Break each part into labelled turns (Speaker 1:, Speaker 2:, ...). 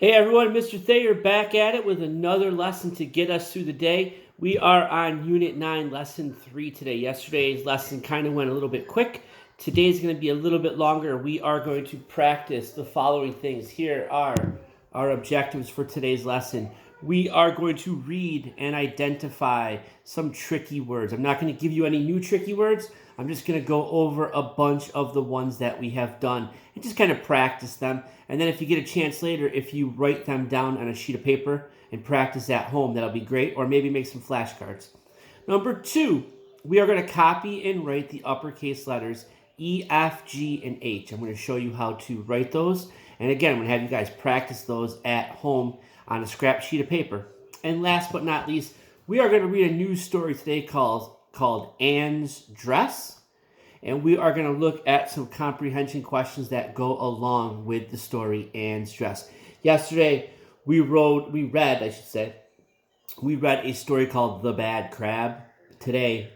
Speaker 1: Hey everyone, Mr. Thayer back at it with another lesson to get us through the day. We are on Unit 9, Lesson 3 today. Yesterday's lesson kind of went a little bit quick. Today's going to be a little bit longer. We are going to practice the following things. Here are our objectives for today's lesson. We are going to read and identify some tricky words. I'm not going to give you any new tricky words. I'm just going to go over a bunch of the ones that we have done and just kind of practice them. And then if you get a chance later, if you write them down on a sheet of paper and practice at home, that'll be great. Or maybe make some flashcards. Number 2, we are going to copy and write the uppercase letters E, F, G, and H. I'm going to show you how to write those. And again, I'm going to have you guys practice those at home on a scrap sheet of paper. And last but not least, we are going to read a news story today called Anne's Dress. And we are going to look at some comprehension questions that go along with the story Anne's Dress. Yesterday, we read a story called The Bad Crab. Today,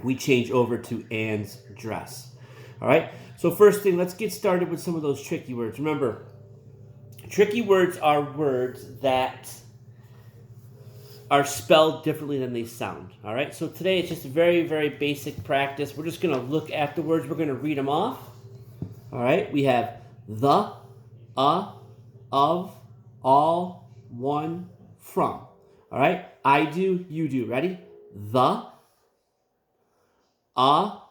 Speaker 1: we change over to Anne's Dress. All right? So first thing, let's get started with some of those tricky words. Remember, tricky words are words that are spelled differently than they sound. All right? So today it's just a very, very basic practice. We're just going to look at the words. We're going to read them off. All right? We have the, of, all, one, from. All right? I do, you do. Ready? The, of,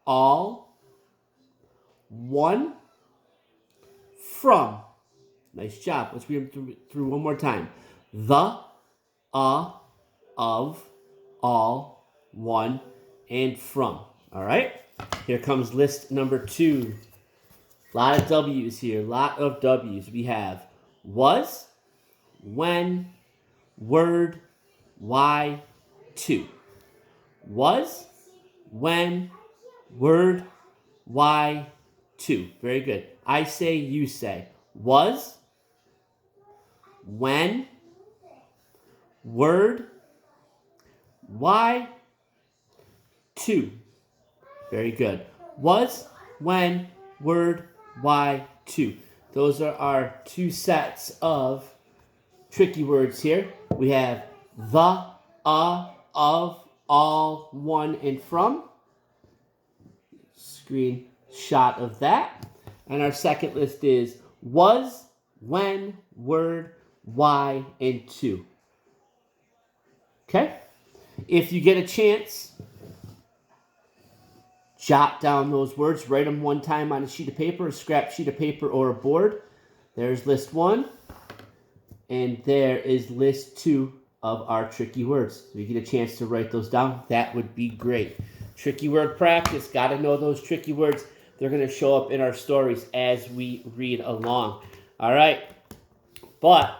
Speaker 1: all, one, from. Nice job. Let's read them through one more time. The, of, all, one, and from. All right? Here comes list number 2. A lot of W's here. A lot of W's. We have was, when, word, why, to. Was, when, word, why, to. Very good. I say, you say. Was, when, word, why, to. Very good. Was, when, word, why, to. Those are our 2 sets of tricky words here. We have the, of, all, one, and from. Screenshot of that. And our second list is was, when, word, why, and to. Okay? If you get a chance, jot down those words. Write them one time on a sheet of paper, a scrap sheet of paper, or a board. There's list 1. And there is list 2 of our tricky words. If you get a chance to write those down, that would be great. Tricky word practice. Got to know those tricky words. They're going to show up in our stories as we read along. All right? But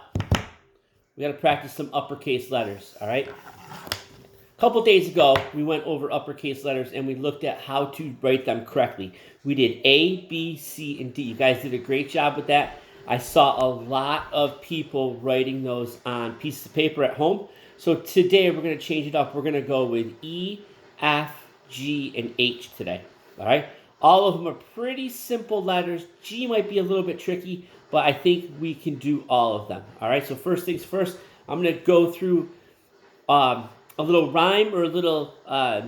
Speaker 1: we got to practice some uppercase letters. All right? A couple days ago, we went over uppercase letters and we looked at how to write them correctly. We did A, B, C, and D. You guys did a great job with that. I saw a lot of people writing those on pieces of paper at home. So today we're going to change it up. We're going to go with E, F, G, and H today. All right? All of them are pretty simple letters. G might be a little bit tricky, but I think we can do all of them. All right, so first things first, I'm going to go through a little rhyme or a little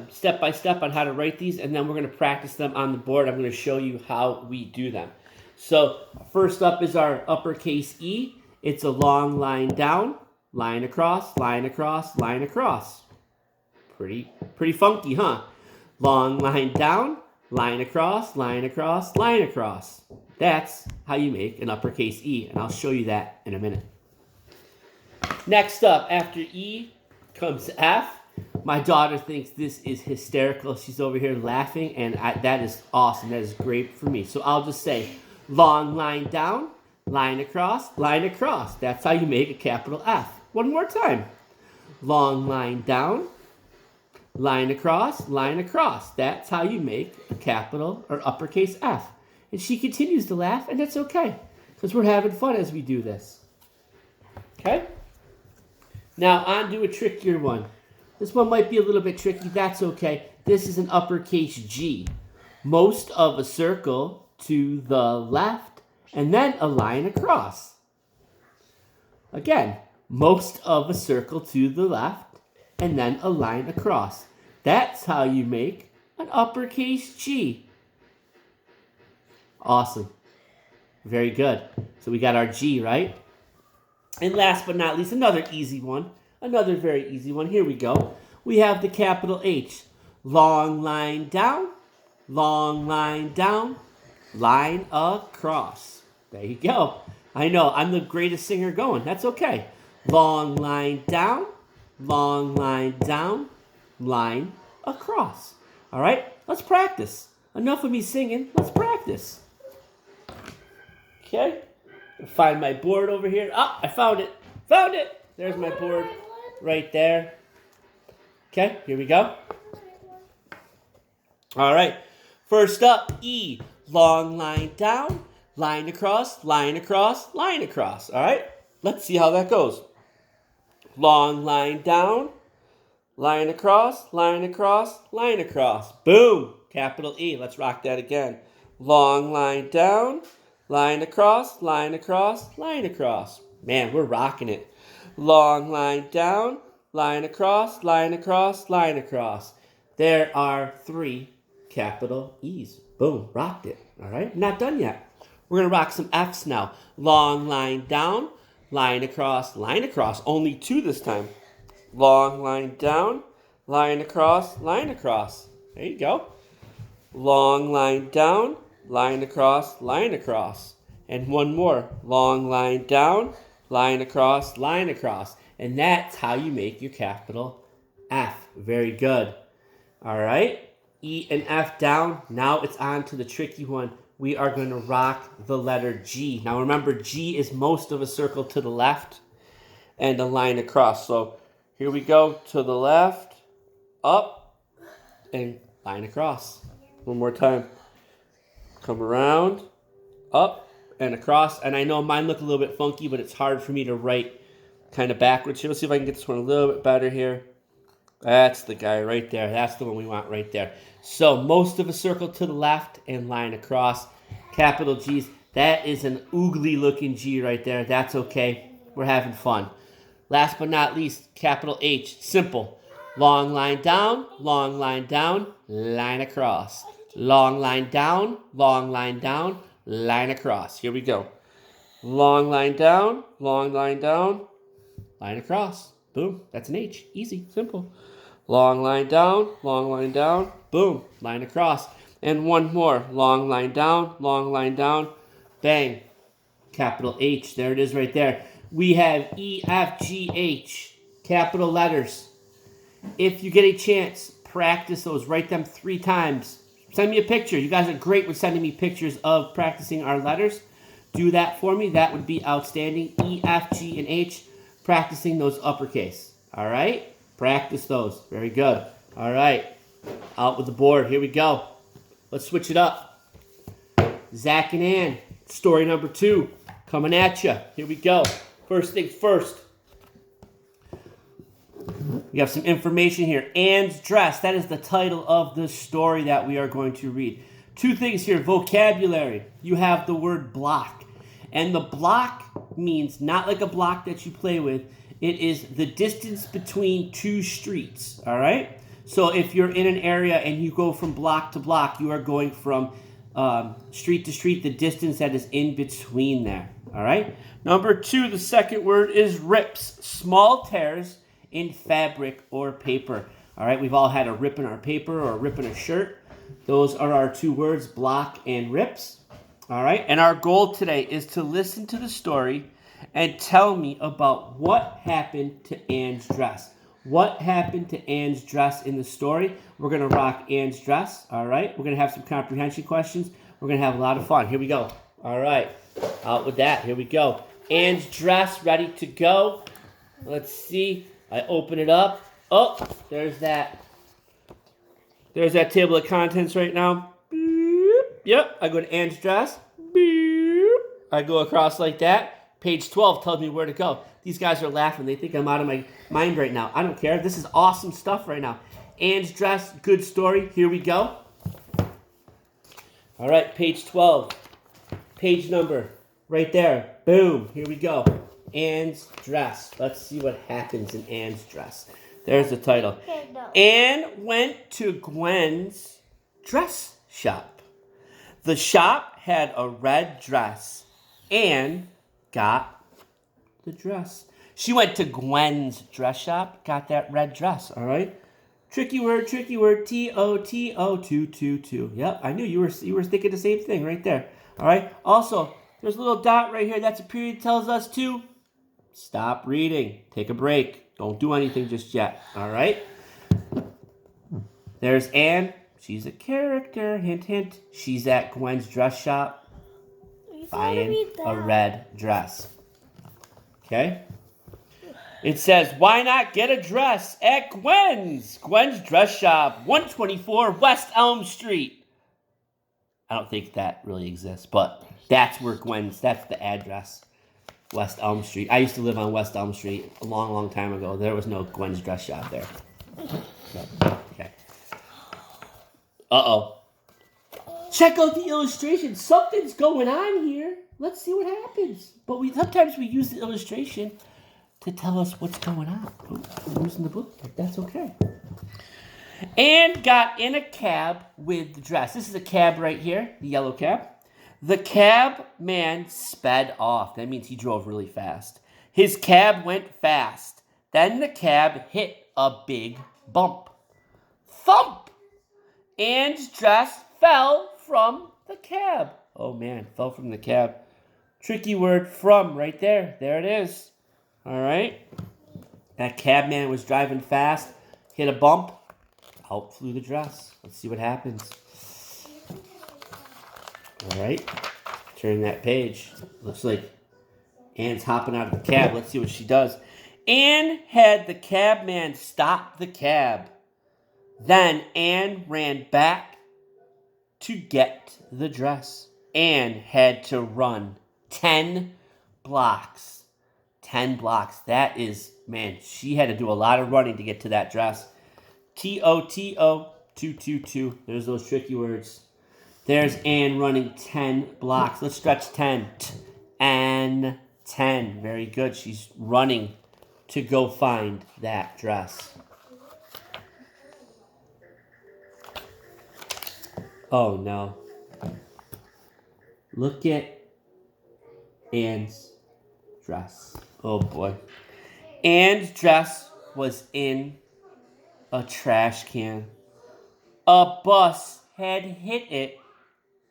Speaker 1: step-by-step on how to write these, and then we're going to practice them on the board. I'm going to show you how we do them. So first up is our uppercase E. It's a long line down, line across, line across, line across. Pretty funky, huh? Long line down, line across, line across, line across. That's how you make an uppercase E, and I'll show you that in a minute. Next up, after E comes F. My daughter thinks this is hysterical. She's over here laughing, and that is awesome. That is great for me. So I'll just say long line down, line across, line across. That's how you make a capital F. One more time. Long line down, line across, line across. That's how you make a capital or uppercase F. And she continues to laugh, and that's okay, because we're having fun as we do this. Okay? Now, on to a trickier one. This one might be a little bit tricky. That's okay. This is an uppercase G. Most of a circle to the left, and then a line across. Again, most of a circle to the left, and then a line across. That's how you make an uppercase G. Awesome. Very good. So we got our G, right? And last but not least, another easy one. Another very easy one. Here we go. We have the capital H. Long line down, line across. There you go. I know, I'm the greatest singer going. That's okay. Long line down, line across. All right, let's practice. Enough of me singing. Let's practice. Okay, find my board over here. Ah, I found it. Found it. There's my board right there. Okay, here we go. All right, first up, E. Long line down, line across, line across, line across. All right, let's see how that goes. Long line down, line across, line across, line across. Boom, capital E. Let's rock that again. Long line down, line across, line across, line across. Man, we're rocking it. Long line down, line across, line across, line across. There are 3 capital E's. Boom, rocked it. All right, not done yet. We're going to rock some F's now. Long line down, line across, only 2 this time. Long line down, line across, line across. There you go. Long line down, line across, line across. And one more. Long line down, line across, line across. And that's how you make your capital F. Very good. All right. E and F down. Now it's on to the tricky one. We are going to rock the letter G. Now remember, G is most of a circle to the left and a line across. So here we go, to the left, up, and line across. One more time. Come around, up, and across. And I know mine look a little bit funky, but it's hard for me to write kind of backwards here. Let's see if I can get this one a little bit better here. That's the guy right there. That's the one we want right there. So most of a circle to the left and line across. Capital G's. That is an oogly looking G right there. That's okay. We're having fun. Last but not least, capital H. Simple. Long line down, line across. Long line down, line across. Here we go. Long line down, line across. Boom. That's an H. Easy. Simple. Long line down, boom. Line across. And one more. Long line down, bang. Capital H. There it is right there. We have E, F, G, H. Capital letters. If you get a chance, practice those. Write them 3 times. Send me a picture. You guys are great with sending me pictures of practicing our letters. Do that for me. That would be outstanding. E, F, G, and H. Practicing those uppercase. All right? Practice those. Very good. All right. Out with the board. Here we go. Let's switch it up. Zach and Ann. Story number 2. Coming at you. Here we go. First things first. We have some information here. Ann's dress. That is the title of the story that we are going to read. 2 things here. Vocabulary. You have the word block. And the block means not like a block that you play with. It is the distance between 2 streets. All right? So if you're in an area and you go from block to block, you are going from street to street, the distance that is in between there. All right? Number 2, the second word is rips. Small tears in fabric or paper. All right? We've all had a rip in our paper or a rip in a shirt. Those are our 2 words, block and rips. All right? And our goal today is to listen to the story and tell me about what happened to Ann's dress. What happened to Ann's dress in the story? We're going to rock Ann's dress, all right? We're going to have some comprehension questions. We're going to have a lot of fun. Here we go. All right. Out with that. Here we go. Ann's dress ready to go. Let's see. I open it up. Oh, there's that. There's that table of contents right now. Beep. Yep. I go to Ann's dress. Beep. I go across like that. Page 12 tells me where to go. These guys are laughing. They think I'm out of my mind right now. I don't care. This is awesome stuff right now. Ann's dress, good story. Here we go. All right, page 12. Page number right there. Boom. Here we go. Anne's dress. Let's see what happens in Anne's dress. There's the title. Anne went to Gwen's dress shop. The shop had a red dress. Anne got the dress. She went to Gwen's dress shop, got that red dress, all right? Tricky word, T-O-T-O-222. Yep, I knew you were thinking the same thing right there. All right? Also, there's a little dot right here. That's a period. Tells us to stop reading. Take a break. Don't do anything just yet. All right? There's Anne. She's a character. Hint, hint. She's at Gwen's dress shop buying a red dress. Okay? It says, why not get a dress at Gwen's? Gwen's dress shop, 124 West Elm Street. I don't think that really exists, but that's where that's the address. West Elm Street. I used to live on West Elm Street a long, long time ago. There was no Gwen's dress shop there. Okay. Uh-oh. Check out the illustration. Something's going on here. Let's see what happens. But sometimes we use the illustration to tell us what's going on. I'm losing the book. That's okay. Anne got in a cab with the dress. This is a cab right here, the yellow cab. The cab man sped off. That means he drove really fast. His cab went fast. Then the cab hit a big bump. Thump! Anne's dress fell from the cab. Oh man, fell from the cab. Tricky word, from, right there. There it is. All right. That cab man was driving fast, hit a bump, out flew the dress. Let's see what happens. All right. Turn that page. Looks like Anne's hopping out of the cab. Let's see what she does. Anne had the cab man stop the cab. Then Anne ran back to get the dress. Anne had to run 10 blocks. 10 blocks. That is, man, she had to do a lot of running to get to that dress. T-O-T-O-222. There's those tricky words. There's Anne running 10 blocks. Let's stretch 10. And 10. Very good. She's running to go find that dress. Oh, no. Look at Anne's dress. Oh, boy. Anne's dress was in a trash can. A bus had hit it.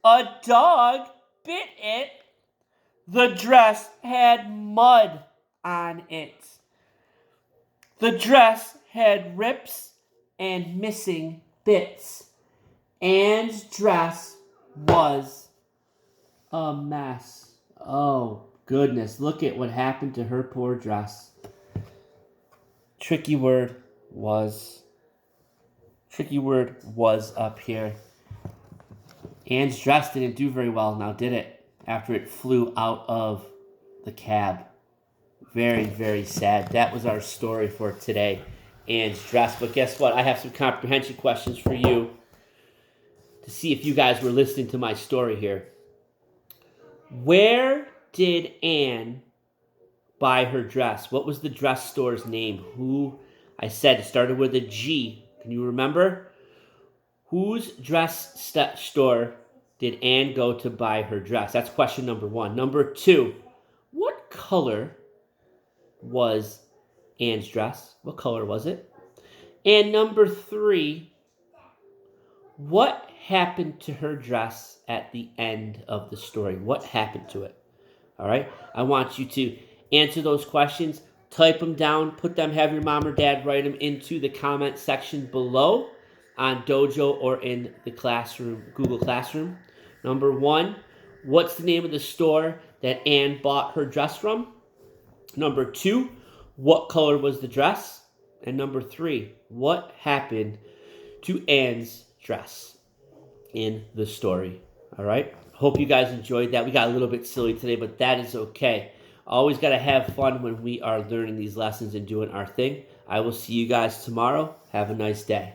Speaker 1: A dog bit it. The dress had mud on it. The dress had rips and missing bits. Anne's dress was a mess. Oh, goodness. Look at what happened to her poor dress. Tricky word was up here. Anne's dress didn't do very well now, did it? After it flew out of the cab. Very, very sad. That was our story for today. Anne's dress. But guess what? I have some comprehension questions for you to see if you guys were listening to my story here. Where did Anne buy her dress? What was the dress store's name? Who, I said, started with a G. Can you remember? Whose dress store did Anne go to buy her dress? That's question number 1. Number 2, what color was Anne's dress? What color was it? And number 3, what happened to her dress at the end of the story? What happened to it? All right? I want you to answer those questions. Type them down. Put them, have your mom or dad write them into the comment section below on Dojo or in the classroom, Google Classroom. Number 1, what's the name of the store that Anne bought her dress from? Number 2, what color was the dress? And number 3, what happened to Anne's dress in the story? All right? Hope you guys enjoyed that. We got a little bit silly today, but that is okay. Always got to have fun when we are learning these lessons and doing our thing. I will see you guys tomorrow. Have a nice day.